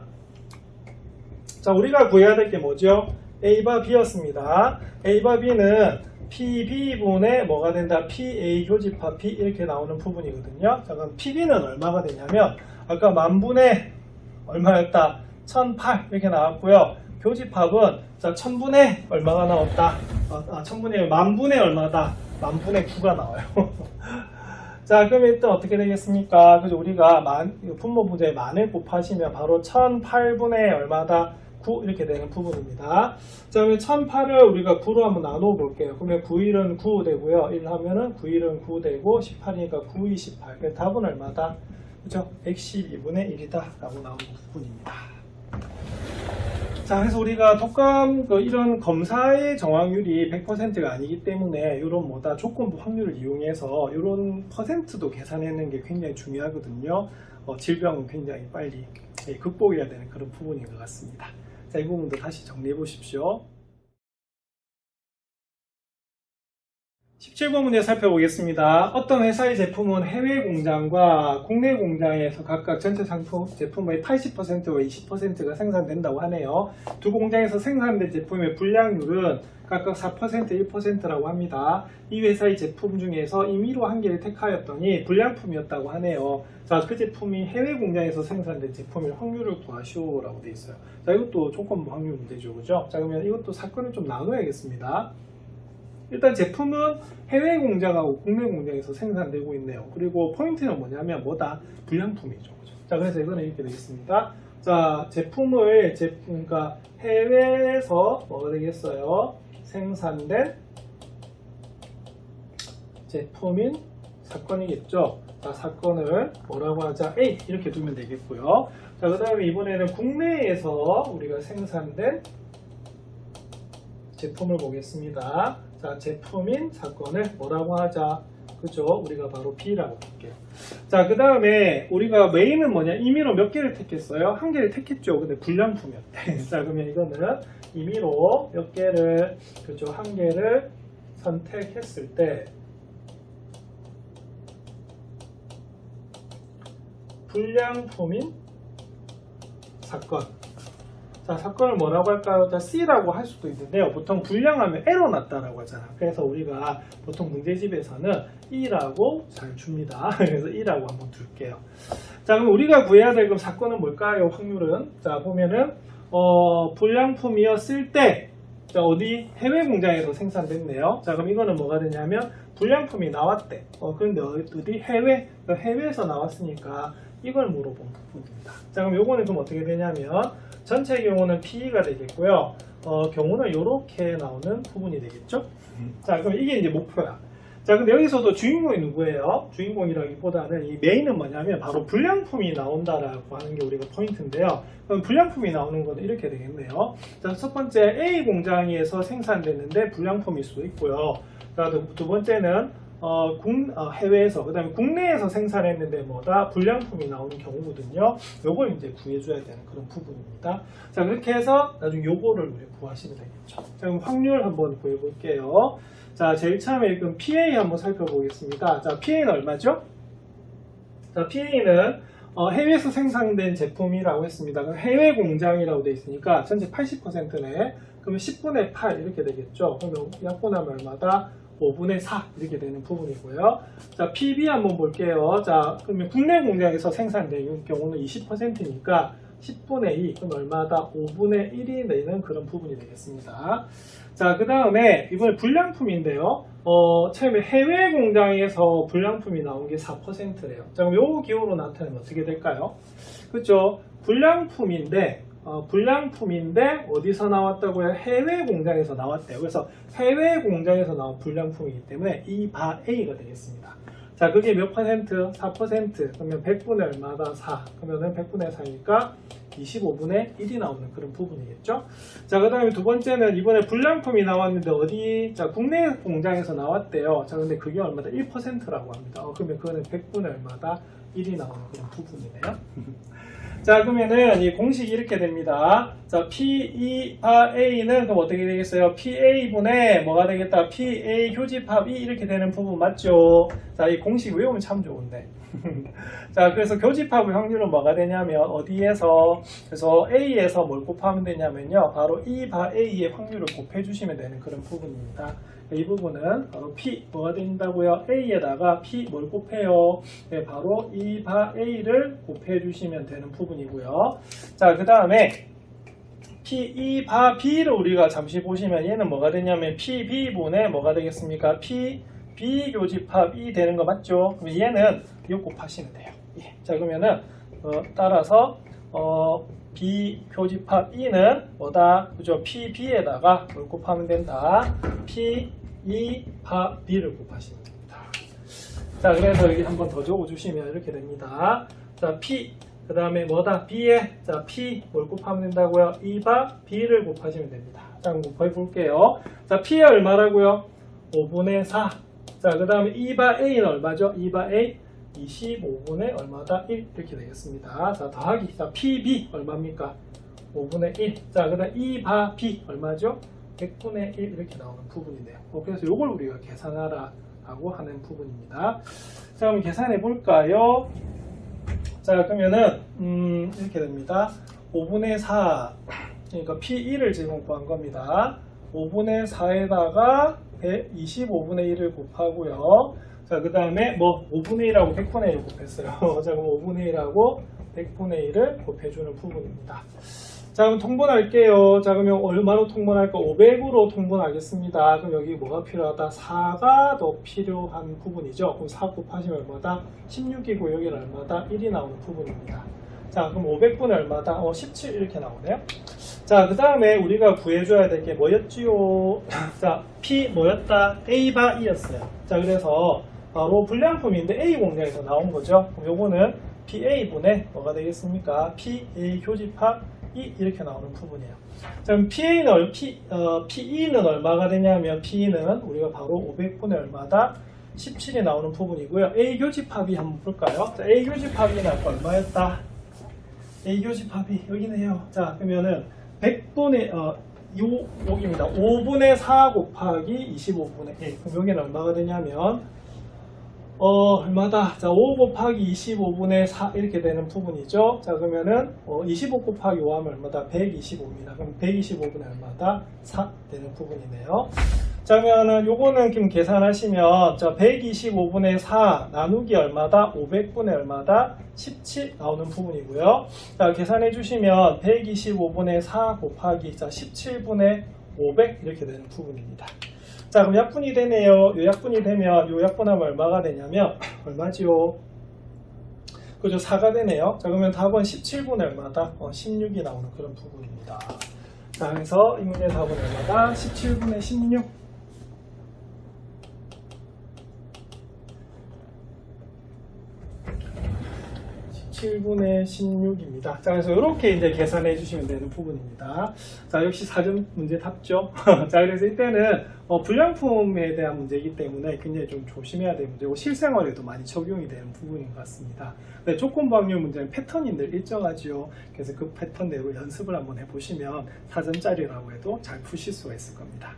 자, 우리가 구해야 될 게 뭐죠? A바 B였습니다. A바 B는 PB분의 뭐가 된다? PA 교집합 B 이렇게 나오는 부분이거든요. 자, 그럼 PB는 얼마가 되냐면 아까 만분의 얼마였다? 1008 이렇게 나왔고요. 교집합은 자 1000분의 얼마가 나왔다? 1000분의 만분의 얼마다? 만분의 9가 나와요. 자, 그럼 일단 어떻게 되겠습니까? 그래서 우리가 분모 부재에 만을 곱하시면 바로 1008분의 얼마다? 9 이렇게 되는 부분입니다. 자, 그러면 1008을 우리가 9로 한번 나눠 볼게요. 그러면 9일은 9 되고요. 1 하면은 9일은 9 되고 18이니까 9, 28. 그래서 답은 얼마다? 그죠? 112분의 1이다 라고 나오는 부분입니다. 자, 그래서 우리가 독감 이런 검사의 정확률이 100%가 아니기 때문에 이런 조건부 확률을 이용해서 이런 퍼센트도 계산하는 게 굉장히 중요하거든요. 질병은 굉장히 빨리 극복해야 되는 그런 부분인 것 같습니다. 자, 이 부분도 다시 정리해 보십시오. 17번 살펴보겠습니다. 어떤 회사의 제품은 해외 공장과 국내 공장에서 각각 전체 상품 제품의 80%와 20%가 생산된다고 하네요. 두 공장에서 생산된 제품의 분량률은 각각 4%, 1%라고 합니다. 이 회사의 제품 중에서 임의로 한 개를 택하였더니 불량품이었다고 하네요. 자, 그 제품이 해외 공장에서 생산된 제품의 확률을 구하시오라고 되어 있어요. 자, 이것도 조건부 확률 문제죠, 그죠? 자, 그러면 이것도 사건을 좀 나눠야겠습니다. 일단 제품은 해외 공장하고 국내 공장에서 생산되고 있네요. 그리고 포인트는 뭐냐면 불량품이죠. 그죠? 자, 그래서 이거는 이렇게 되겠습니다. 자, 제품을 그러니까 해외에서 뭐가 되겠어요? 생산된 제품인 사건이겠죠. 자, 사건을 뭐라고 하자? A 이렇게 두면 되겠고요. 자, 그 다음에 이번에는 국내에서 우리가 생산된 제품을 보겠습니다. 자, 제품인 사건을 뭐라고 하자? 그죠? 우리가 바로 B라고 볼게요. 자, 그 다음에 우리가 메인은 뭐냐? 임의로 몇 개를 택했어요? 한 개를 택했죠. 근데 불량품이었대. 자, 그러면 이거는 임의로 몇 개를, 그죠? 한 개를 선택했을 때 불량품인 사건. 자, 사건을 뭐라고 할까요? 자, C라고 할 수도 있는데요. 보통 불량하면 에러 났다라고 하잖아. 그래서 우리가 보통 문제집에서는 E라고 잘 줍니다. 그래서 E라고 한번 둘게요. 자, 그럼 우리가 구해야 될 사건은 뭘까요? 확률은. 자, 보면은, 불량품이었을 때, 자, 어디? 해외 공장에서 생산됐네요. 자, 그럼 이거는 뭐가 되냐면, 불량품이 나왔대. 그런데 어디? 해외? 해외에서 나왔으니까 이걸 물어본 부분입니다. 자, 그럼 요거는 그럼 어떻게 되냐면, 전체 경우는 PE가 되겠고요. 경우는 이렇게 나오는 부분이 되겠죠. 자, 그럼 이게 이제 목표야. 자, 근데 여기서도 주인공이 누구예요? 주인공이라기보다는 이 메인은 뭐냐면 바로 불량품이 나온다라고 하는 게 우리가 포인트인데요. 그럼 불량품이 나오는 거는 이렇게 되겠네요. 자, 첫 번째 A 공장에서 생산됐는데 불량품일 수도 있고요. 자, 두 번째는 해외에서, 그 다음에 국내에서 생산했는데 불량품이 나오는 경우거든요. 요걸 이제 구해줘야 되는 그런 부분입니다. 자, 그렇게 해서 나중에 요거를 우리 구하시면 되겠죠. 자, 그럼 확률 한번 구해볼게요. 자, 제일 처음에 그럼 PA 한번 살펴보겠습니다. 자, PA는 얼마죠? 자, PA는 해외에서 생산된 제품이라고 했습니다. 그럼 해외 공장이라고 되어 있으니까 전체 80%네. 그러면 10분의 8 이렇게 되겠죠. 그러면 약분하면 얼마다? 5분의 4 이렇게 되는 부분이고요. 자, PB 한번 볼게요. 자, 그러면 국내 공장에서 생산되는 경우는 20%니까 10분의 2, 그럼 얼마다? 5분의 1이 되는 그런 부분이 되겠습니다. 자, 그 다음에 이번에 불량품인데요. 처음에 해외 공장에서 불량품이 나온 게 4%래요. 자, 그럼 요 기호로 나타내면 어떻게 될까요? 그렇죠? 불량품인데 어디서 나왔다고요? 해외 공장에서 나왔대요. 그래서 해외 공장에서 나온 불량품이기 때문에 이 바 A가 되겠습니다. 자, 그게 몇 퍼센트? 4%. 그러면 100분의 얼마다? 4. 그러면은 100분의 4니까 25분의 1이 나오는 그런 부분이겠죠? 자, 그 다음에 두 번째는 이번에 불량품이 나왔는데 어디? 자, 국내 공장에서 나왔대요. 자, 근데 그게 얼마다? 1%라고 합니다. 그러면 그거는 100분의 얼마다? 1이 나오는 그런 부분이네요. 자, 그러면은 이 공식이 이렇게 됩니다. 자, P2 바 A는 그럼 어떻게 되겠어요? PA분의 뭐가 되겠다? PA 교집합 E 이렇게 되는 부분 맞죠? 자, 이 공식 외우면 참 좋은데. 자, 그래서 교집합의 확률은 뭐가 되냐면 어디에서? 그래서 A에서 뭘 곱하면 되냐면요. 바로 E 바 A의 확률을 곱해주시면 되는 그런 부분입니다. 이 부분은 바로 P 뭐가 된다고요? A에다가 P 뭘 곱해요? 네, 바로 E 바 A를 곱해주시면 되는 부분이고요. 자, 그 다음에 P2 바 B를 우리가 잠시 보시면 얘는 뭐가 되냐면 PB분의 뭐가 되겠습니까? B 교집합이 되는 거 맞죠? 그럼 얘는 이거 곱하시면 돼요. 예. 자, 그러면은 따라서 B 교집합 E는 뭐다? 그죠? PB에다가 뭘 곱하면 된다? P2 바 B를 곱하시면 됩니다. 자, 그래서 여기 한번 더 적어주시면 이렇게 됩니다. 자, P 그 다음에 뭐다? B에 자 P 뭘 곱하면 된다고요? 2바 B를 곱하시면 됩니다. 자, 한번 곱해볼게요. 자, P에 얼마라고요? 5분의 4. 자, 그 다음에 2바 A는 얼마죠? 2바 A 25분의 얼마다? 1 이렇게 되겠습니다. 자, 더하기 자 PB 얼마입니까? 5분의 1. 자, 그 다음 2바 B 얼마죠? 100분의 1 이렇게 나오는 부분이네요. 그래서 이걸 우리가 계산하라 하고 하는 부분입니다. 자, 그럼 계산해 볼까요? 자, 그러면은 이렇게 됩니다. 5분의 4 그러니까 P1을 지금 구한 겁니다. 5분의 4에다가 125분의 1을 곱하고요. 자, 그 다음에 뭐 5분의 1하고 100분의 1을 곱했어요. 자, 그럼 5분의 1하고 100분의 1을 곱해주는 부분입니다. 자, 그럼 통분할게요. 자, 그러면 얼마로 통분할까? 500으로 통분하겠습니다. 그럼 여기 뭐가 필요하다? 4가 더 필요한 부분이죠. 그럼 4 곱하시면 얼마다? 16이고 여기는 얼마다? 1이 나오는 부분입니다. 자, 그럼 500분의 얼마다? 17 이렇게 나오네요. 자, 그 다음에 우리가 구해줘야 될 게 뭐였지요? 자, P 뭐였다? A 바 E였어요. 자, 그래서 바로 불량품인데 A 공장에서 나온 거죠. 그럼 요거는 PA분의 뭐가 되겠습니까? PA 교집합 E 이렇게 나오는 부분이에요. 자, 그럼 PE는 얼마가 되냐면 P는 우리가 바로 500분의 얼마다? 17이 나오는 부분이고요. A 교집합이 한번 볼까요? 자, A 교집합이 얼마였다? A 교집합이 여기네요. 자, 그러면은 100분의 여기입니다. 5분의 4 곱하기 25분의 1. 그럼 여기는 얼마가 되냐면 얼마다? 자, 5 곱하기 25분의 4 이렇게 되는 부분이죠. 자, 그러면은 25 곱하기 5 하면 얼마다? 125입니다. 그럼 125분의 얼마다? 4 되는 부분이네요. 자, 그러면은 요거는 지금 계산하시면 자, 125분의 4 나누기 얼마다? 500분의 얼마다? 17 나오는 부분이고요. 자, 계산해 주시면 125분의 4 곱하기 자, 17분의 500 이렇게 되는 부분입니다. 자, 그럼 약분이 되네요. 요 약분이 되면 요 약분하면 얼마가 되냐면 얼마지요? 그죠? 4가 되네요. 자, 그러면 답은 17분의 얼마다? 16이 나오는 그런 부분입니다. 자, 그래서 이 문제의 답은 얼마다? 17분의 16. 7분의 16입니다. 자, 그래서 이렇게 이제 계산해 주시면 되는 부분입니다. 자, 역시 사전 문제 답죠. 자, 그래서 이때는 불량품에 대한 문제이기 때문에 굉장히 좀 조심해야 되는 문제고 실생활에도 많이 적용이 되는 부분인 것 같습니다. 네, 조건부 확률 문제는 패턴인들 일정하지요. 그래서 그 패턴대로 연습을 한번 해보시면 사전짜리라고 해도 잘 푸실 수가 있을 겁니다.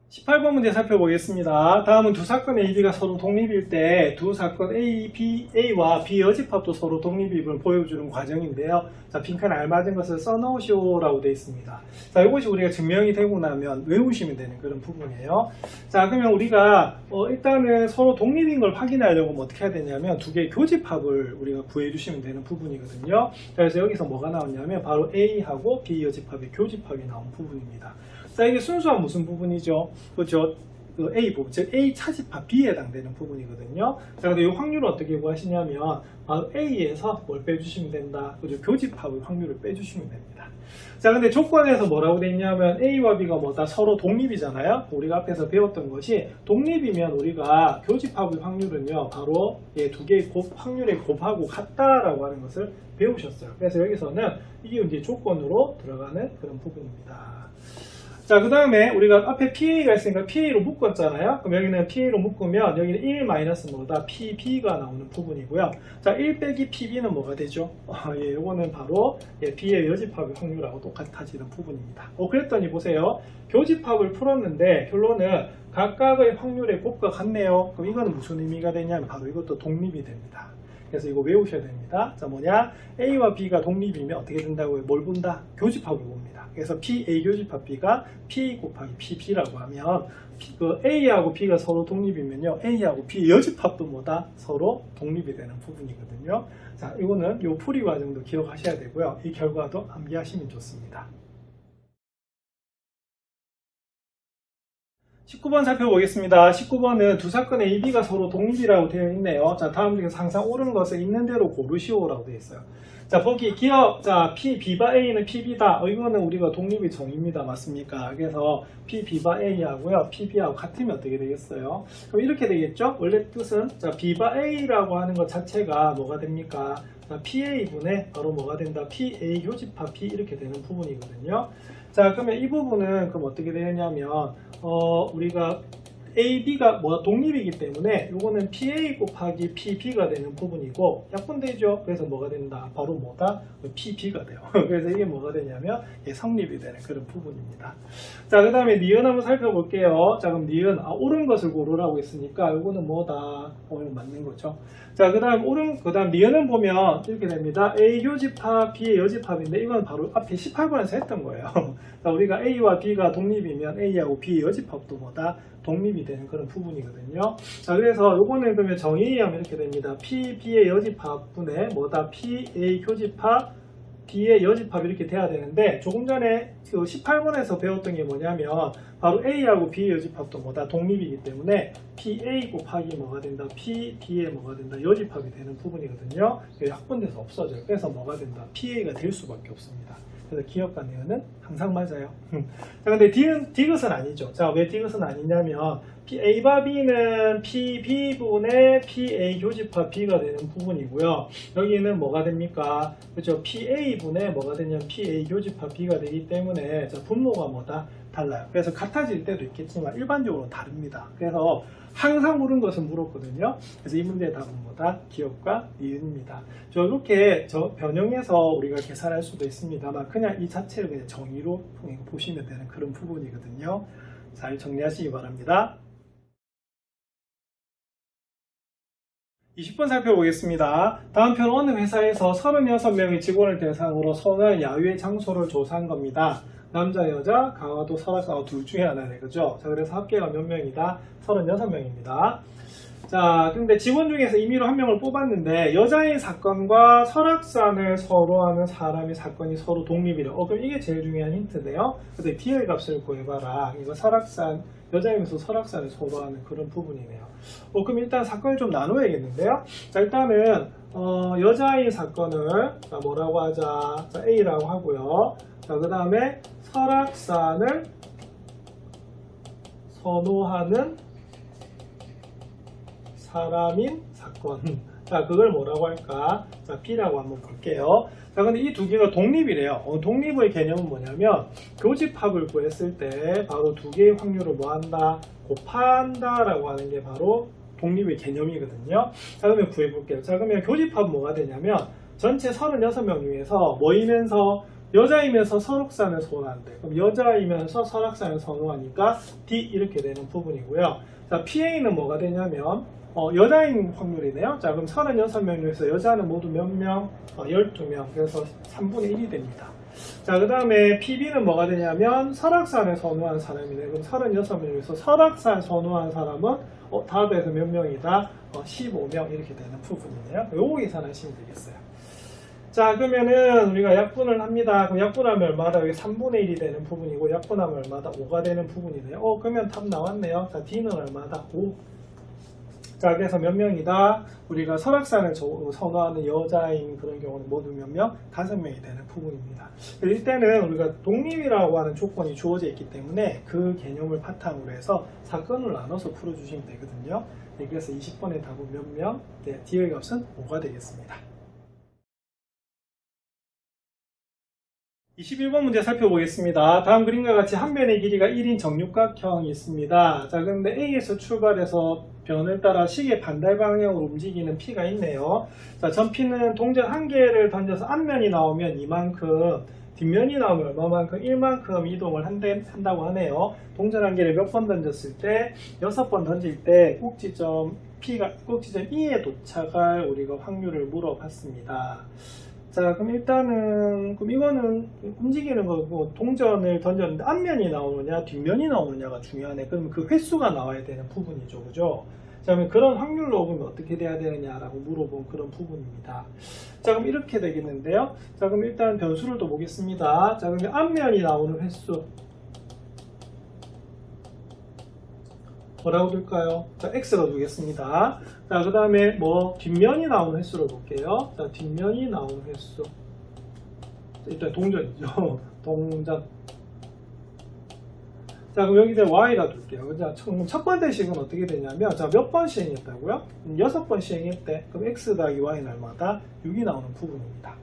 18번 문제 살펴보겠습니다. 다음은 두 사건 AB가 서로 독립일 때 두 사건 A와 B 여집합도 서로 독립임을 보여주는 과정인데요. 자, 빈칸에 알맞은 것을 써놓으시오라고 되어 있습니다. 자, 이것이 우리가 증명이 되고 나면 외우시면 되는 그런 부분이에요. 자, 그러면 우리가 일단은 서로 독립인 걸 확인하려면 어떻게 해야 되냐면 두 개의 교집합을 우리가 구해주시면 되는 부분이거든요. 그래서 여기서 뭐가 나왔냐면 바로 A하고 B 여집합의 교집합이 나온 부분입니다. 자, 이게 순수한 무슨 부분이죠? 그렇죠? 그 A 부분, 즉 A 차집합 B에 해당되는 부분이거든요. 자, 근데 이 확률을 어떻게 구하시냐면 바로 A에서 뭘 빼주시면 된다. 그죠? 교집합의 확률을 빼주시면 됩니다. 자, 근데 조건에서 뭐라고 돼 있냐면 A와 B가 뭐다? 서로 독립이잖아요. 우리가 앞에서 배웠던 것이 독립이면 우리가 교집합의 확률은요, 바로 두 개의 확률의 곱하고 같다라고 하는 것을 배우셨어요. 그래서 여기서는 이게 이제 조건으로 들어가는 그런 부분입니다. 자, 그 다음에 우리가 앞에 PA가 있으니까 PA로 묶었잖아요. 그럼 여기는 PA로 묶으면 여기는 1 마이너스 뭐다? PB가 나오는 부분이고요. 자, 1 빼기 PB는 뭐가 되죠? 요거는 바로 B의 여집합의 확률하고 똑같아지는 부분입니다. 그랬더니 보세요. 교집합을 풀었는데 결론은 각각의 확률의 곱과 같네요. 그럼 이거는 무슨 의미가 되냐면 바로 이것도 독립이 됩니다. 그래서 이거 외우셔야 됩니다. 자, 뭐냐? A와 B가 독립이면 어떻게 된다고요? 뭘 본다? 교집합을 봅니다. 그래서 PA 교집합 B가 PA 곱하기 PB라고 하면 그 A하고 B가 서로 독립이면요, A하고 B 여집합도 뭐다? 서로 독립이 되는 부분이거든요. 자, 이거는 요 풀이 과정도 기억하셔야 되고요. 이 결과도 암기하시면 좋습니다. 19번 살펴보겠습니다. 19번은 두 사건의 AB가 서로 독립이라고 되어 있네요. 자, 다음 중에서 항상 옳은 것을 있는 대로 고르시오라고 되어 있어요. 자, 보기 기억, 자, B바 A는 PB다. 이거는 우리가 독립의 정의입니다. 맞습니까? 그래서 B바 A하고요, PB하고 같으면 어떻게 되겠어요? 그럼 이렇게 되겠죠? 원래 뜻은, 자, B바 A라고 하는 것 자체가 뭐가 됩니까? 자, PA분의 바로 뭐가 된다? PA 교집합 B 이렇게 되는 부분이거든요. 자, 그러면 이 부분은 그럼 어떻게 되냐면, 우리가 AB가 뭐 독립이기 때문에 요거는 PA 곱하기 PB가 되는 부분이고 약분되죠. 그래서 뭐가 된다? 바로 뭐다? PB가 돼요. 그래서 이게 뭐가 되냐면 성립이 되는 그런 부분입니다. 자, 그 다음에 니은 한번 살펴볼게요. 자, 그럼 니은 옳은 것을 고르라고 했으니까 요거는 뭐다? 이거 맞는 거죠. 자, 그 다음 니은은 보면 이렇게 됩니다. A 교집합, B의 여집합인데 이건 바로 앞에 18번에서 했던 거예요. 자, 우리가 A와 B가 독립이면 A하고 B의 여집합도 뭐다? 독립이 되는 그런 부분이거든요. 자, 그래서 요거는 그러면 정의에 하면 이렇게 됩니다. PB의 여집합분의 뭐다? PA 교집합, B의 여집합 이렇게 돼야 되는데 조금 전에 그 18번에서 배웠던 게 뭐냐면 바로 A하고 B의 여집합도 뭐다? 독립이기 때문에 PA 곱하기 뭐가 된다? PB의 뭐가 된다? 여집합이 되는 부분이거든요. 약분돼서 없어져요. 그래서 뭐가 된다? PA가 될 수밖에 없습니다. 그래서 기억과 니은은 항상 맞아요. 자, 근데 디귿은 아니죠. 자, 왜 디귿은 아니냐면 A바 B는 PB분의 PA 교집합 B가 되는 부분이고요. 여기는 뭐가 됩니까? 그렇죠? PA분의 뭐가 되냐면 PA 교집합 B가 되기 때문에 자, 분모가 뭐다? 달라요. 그래서 같아질 때도 있겠지만 일반적으로 다릅니다. 그래서 항상 물은 것은 물었거든요. 그래서 이 문제의 답은 뭐다? 기억과 니은입니다. 이렇게 변형해서 우리가 계산할 수도 있습니다만 그냥 이 자체를 그냥 정의로 보시면 되는 그런 부분이거든요. 잘 정리하시기 바랍니다. 20번 살펴보겠습니다. 다음 편 어느 회사에서 36명의 직원을 대상으로 선호할 야외 장소를 조사한 겁니다. 남자, 여자, 강화도, 설악산호 둘 중에 하나네, 그죠? 자, 그래서 합계가 몇 명이다? 36명입니다. 자, 근데 직원 중에서 임의로 한 명을 뽑았는데 여자인 사건과 설악산을 서로하는 사람의 사건이 서로 독립이래. 그럼 이게 제일 중요한 힌트네요. 그래서 DL 값을 구해봐라. 이거 설악산, 여자이면서 설악산을 서로하는 그런 부분이네요. 그럼 일단 사건을 좀 나눠야겠는데요. 자, 일단은 여자인 사건을 자, 뭐라고 하자? 자, A라고 하고요. 자, 그 다음에 설악산을 선호하는 사람인 사건. 자, 그걸 뭐라고 할까? 자, B라고 한번 볼게요. 자, 근데 이 두 개가 독립이래요. 독립의 개념은 뭐냐면 교집합을 구했을 때 바로 두 개의 확률을 뭐 한다? 곱한다 라고 하는 게 바로 독립의 개념이거든요. 자, 그러면 구해볼게요. 자, 그러면 교집합은 뭐가 되냐면 전체 36명 중에서 모이면서 여자이면서 설악산을 선호한대. 그럼 여자이면서 설악산을 선호하니까 D 이렇게 되는 부분이고요. 자, PA는 뭐가 되냐면 여자인 확률이네요. 자, 그럼 36명 중에서 여자는 모두 몇 명? 12명. 그래서 3분의 1이 됩니다. 자, 그 다음에 PB는 뭐가 되냐면 설악산을 선호한 사람이네. 그럼 36명 중에서 설악산 선호한 사람은 답에서 몇 명이다? 15명 이렇게 되는 부분이네요. 요거 계산하시면 되겠어요. 자, 그러면은 우리가 약분을 합니다. 그럼 약분하면 얼마다? 여기 3분의 1이 되는 부분이고 약분하면 얼마다? 5가 되는 부분이네요. 그러면 답 나왔네요. 자, D는 얼마다? 5. 자, 그래서 몇 명이다? 우리가 설악산을 선호하는 여자인 그런 경우는 모두 몇 명? 5명이 되는 부분입니다. 이때는 우리가 독립이라고 하는 조건이 주어져 있기 때문에 그 개념을 바탕으로 해서 사건을 나눠서 풀어주시면 되거든요. 네, 그래서 20번의 답은 몇 명? 네, D의 값은 5가 되겠습니다. 21번 문제 살펴보겠습니다. 다음 그림과 같이 한 변의 길이가 1인 정육각형이 있습니다. 자, 그런데 A에서 출발해서 변을 따라 시계 반대 방향으로 움직이는 P가 있네요. 자, 전 P는 동전 한 개를 던져서 앞면이 나오면 이만큼, 뒷면이 나오면 얼마만큼? 1만큼 이동을 한다고 하네요. 동전 한 개를 몇 번 던졌을 때? 6번 던질 때 꼭지점 E에 도착할 우리가 확률을 물어봤습니다. 자, 그럼 일단은, 그럼 이거는 움직이는 거고, 동전을 던졌는데 앞면이 나오느냐, 뒷면이 나오느냐가 중요하네. 그러면 그 횟수가 나와야 되는 부분이죠. 그죠? 자, 그러면 그런 확률로 보면 어떻게 돼야 되느냐라고 물어본 그런 부분입니다. 자, 그럼 이렇게 되겠는데요. 자, 그럼 일단 변수를 또 보겠습니다. 자, 그러면 앞면이 나오는 횟수. 뭐라고 둘까요? 자, X로 두겠습니다. 자, 그 다음에 뒷면이 나오는 횟수를 볼게요. 자, 뒷면이 나오는 횟수. 일단 동전이죠. 동전. 자, 그럼 여기다 Y가 둘게요. 자, 첫 번째 식은 어떻게 되냐면, 자, 몇 번 시행했다고요? 6번 시행했대. 그럼 X 더하기 Y는 얼마다? 6이 나오는 부분입니다.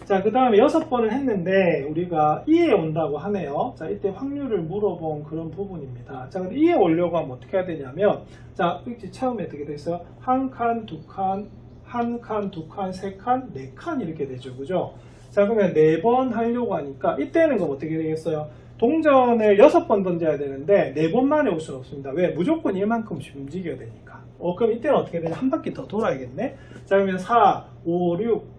자, 그 다음에 6번을 했는데, 우리가 2에 온다고 하네요. 자, 이때 확률을 물어본 그런 부분입니다. 자, 근데 2에 오려고 하면 어떻게 해야 되냐면, 자, 처음에 어떻게 됐어요? 한 칸, 두 칸, 한 칸, 두 칸, 세 칸, 네 칸 이렇게 되죠. 그죠? 자, 그러면 4번 하려고 하니까, 이때는 그럼 어떻게 되겠어요? 동전을 6번 던져야 되는데 4번 만에 올 수는 없습니다. 왜? 무조건 1만큼씩 움직여야 되니까. 그럼 이때는 어떻게 되냐? 한 바퀴 더 돌아야겠네. 자, 그러면 4, 5, 6,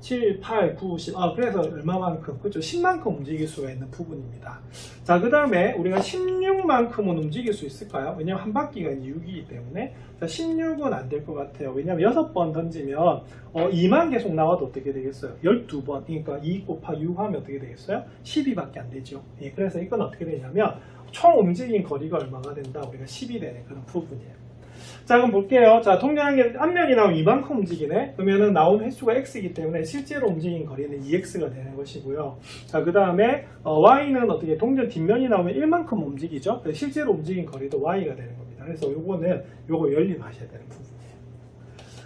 7, 8, 9, 10. 그래서 얼마만큼? 그렇죠? 10만큼 움직일 수가 있는 부분입니다. 자, 그 다음에 우리가 16만큼은 움직일 수 있을까요? 왜냐면 한 바퀴가 6이기 때문에. 자, 16은 안 될 것 같아요. 왜냐면 6번 던지면 2만 계속 나와도 어떻게 되겠어요? 12번. 그러니까 2 곱하기 6 하면 어떻게 되겠어요? 12밖에 안 되죠. 예, 그래서 이건 어떻게 되냐면 총 움직인 거리가 얼마가 된다? 우리가 10이 되는 그런 부분이에요. 자, 그럼 볼게요. 자, 동전 한 개 앞면이 나오면 이만큼 움직이네. 그러면은 나오는 횟수가 x이기 때문에 실제로 움직인 거리는 2x가 되는 것이고요. 자, 그 다음에 y는 어떻게 동전 뒷면이 나오면 1만큼 움직이죠. 실제로 움직인 거리도 y가 되는 겁니다. 그래서 요거 연립하셔야 되는 부분이에요.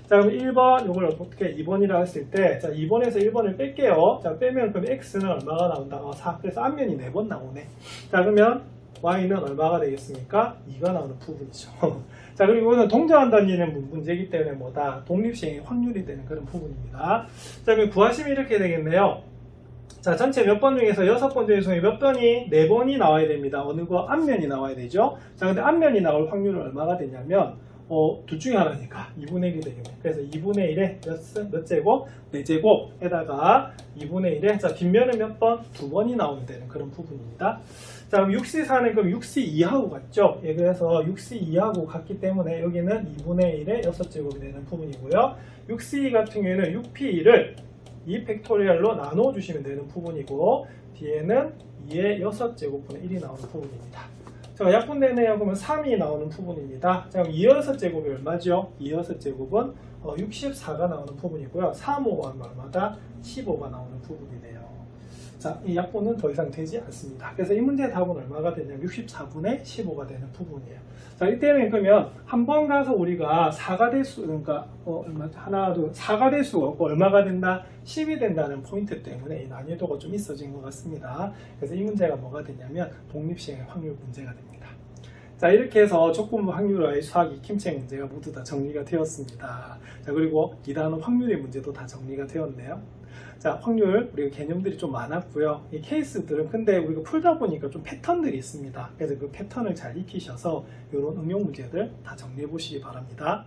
자, 그럼 1번 요걸 어떻게 2번이라 했을 때, 자, 2번에서 1번을 뺄게요. 자, 빼면 그럼 x는 얼마가 나온다? 4. 그래서 앞면이 4번 나오네. 자, 그러면 y는 얼마가 되겠습니까? 2가 나오는 부분이죠. 자, 그리고 이거는 동전 던지는 문제이기 때문에 뭐다? 독립시행의 확률이 되는 그런 부분입니다. 자, 그럼 구하시면 이렇게 되겠네요. 자, 전체 몇 번 중에서 6번 중에서 몇 번이? 4번이 나와야 됩니다. 어느 거? 앞면이 나와야 되죠. 자, 근데 앞면이 나올 확률은 얼마가 되냐면 둘 중에 하나니까 2분의 1이 되겠네. 그래서 2분의 1에 몇 제곱? 4제곱에다가 2분의 1에 자, 뒷면은 몇 번? 2번이 나오면 되는 그런 부분입니다. 자, 그럼 6C4는 그럼 6C 2하고 같죠? 예, 그래서 6C 2하고 같기 때문에 여기는 2분의 1에 6제곱이 되는 부분이고요. 6C 같은 경우에는 6P1을 2팩토리얼로 나눠주시면 되는 부분이고, 뒤에는 2의 6제곱분의 1이 나오는 부분입니다. 자, 약분되네요. 그러면 3이 나오는 부분입니다. 자, 그럼 2의 6제곱이 얼마죠? 2의 6제곱은 64가 나오는 부분이고요. 3, 5가 얼마다? 15가 나오는 부분이네요. 자, 이 약분은 더 이상 되지 않습니다. 그래서 이 문제의 답은 얼마가 되냐면 64분의 15가 되는 부분이에요. 자, 이때는 그러면 한 번 가서 우리가 4가 될 수, 그러니까 하나, 둘, 4가 될 수가 없고 얼마가 된다? 10이 된다는 포인트 때문에 이 난이도가 좀 있어진 것 같습니다. 그래서 이 문제가 뭐가 되냐면 독립시행의 확률 문제가 됩니다. 자, 이렇게 해서 조건부 확률의 수학 익힘책 문제가 모두 다 정리가 되었습니다. 자, 그리고 2단원 확률의 문제도 다 정리가 되었네요. 자, 확률, 우리가 개념들이 좀 많았고요. 이 케이스들은 근데 우리가 풀다 보니까 좀 패턴들이 있습니다. 그래서 그 패턴을 잘 익히셔서 이런 응용 문제들 다 정리해 보시기 바랍니다.